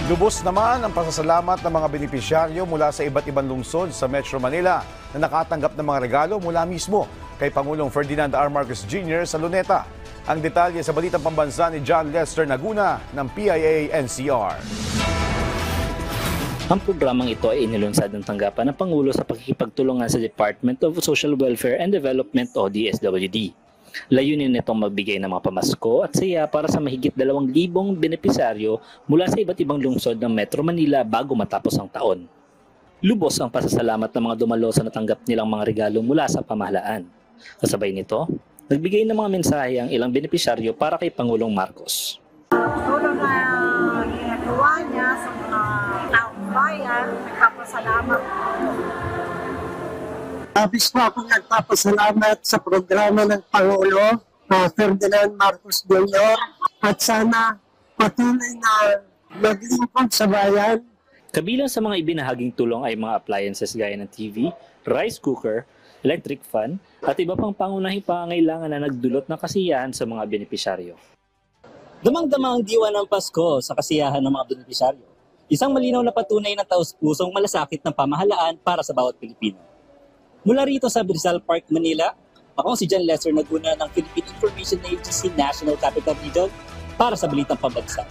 Lubos naman ang pasasalamat ng mga benepisyaryo mula sa iba't ibang lungsod sa Metro Manila na nakatanggap ng mga regalo mula mismo kay Pangulong Ferdinand R. Marcos Jr. sa Luneta. Ang detalye sa balitang pambansa ni John Lester Naguna ng PIA-NCR. Ang programang ito ay inilunsad ng tanggapan ng Pangulo sa pakikipagtulungan sa Department of Social Welfare and Development o DSWD. Layunin nitong magbigay ng mga pamasko at saya para sa mahigit 2,000 benepisaryo mula sa iba't ibang lungsod ng Metro Manila bago matapos ang taon. Lubos ang pasasalamat ng mga dumalo sa natanggap nilang mga regalo mula sa pamahalaan. Kasabay nito, nagbigay ng mga mensahe ang ilang benepisaryo para kay Pangulong Marcos. Tulong na ginagawa niya sa mga taong bayan, nagpapasalamat po. Labis po akong nagpapasalamat sa programa ng Pangulo, Ferdinand Marcos Jr. At sana patuloy na maglingkod sa bayan. Kabilang sa mga ibinahaging tulong ay mga appliances gaya ng TV, rice cooker, electric fan, at iba pang pangunahing pangangailangan na nagdulot ng kasiyahan sa mga benepisyaryo. Damang-dama ang diwa ng Pasko sa kasiyahan ng mga benepisyaryo. Isang malinaw na patunay ng taus-pusong malasakit ng pamahalaan para sa bawat Pilipino. Mula rito sa Rizal Park, Manila, ako si John Lester Naguna ng Philippine Information Agency National Capital Region para sa Balitang Pambansa.